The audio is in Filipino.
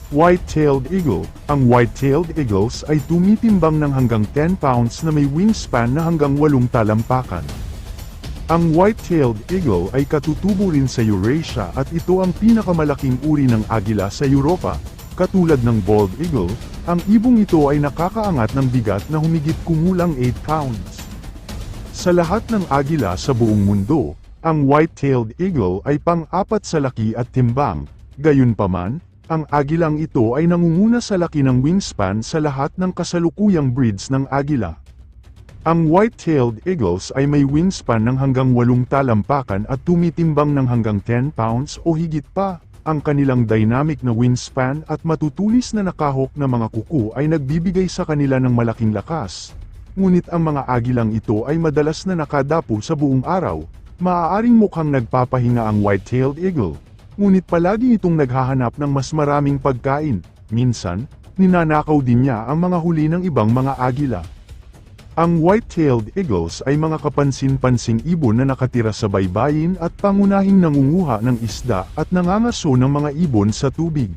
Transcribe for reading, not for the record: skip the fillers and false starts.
White-tailed eagle. Ang white-tailed eagles ay tumitimbang ng hanggang 10 pounds na may wingspan na hanggang 8 talampakan. Ang white-tailed eagle ay katutubo rin sa Eurasia at ito ang pinakamalaking uri ng agila sa Europa. Katulad ng bald eagle, ang ibong ito ay nakakaangat ng bigat na humigit kumulang 8 pounds. Sa lahat ng agila sa buong mundo, ang white-tailed eagle ay pang-apat sa laki at timbang. Gayunpaman, ang agilang ito ay nangunguna sa laki ng wingspan sa lahat ng kasalukuyang breeds ng agila. Ang white-tailed eagles ay may wingspan ng hanggang 8 talampakan at tumitimbang ng hanggang 10 pounds o higit pa. Ang kanilang dynamic na wingspan at matutulis na nakahok na mga kuko ay nagbibigay sa kanila ng malaking lakas. Ngunit ang mga agilang ito ay madalas na nakadapo sa buong araw. Maaaring mukhang nagpapahinga ang white-tailed eagle, ngunit palagi itong naghahanap ng mas maraming pagkain. Minsan, ninanakaw din niya ang mga huli ng ibang mga agila. Ang white-tailed eagles ay mga kapansin-pansing ibon na nakatira sa baybayin at pangunahing nangunguha ng isda at nangangaso ng mga ibon sa tubig.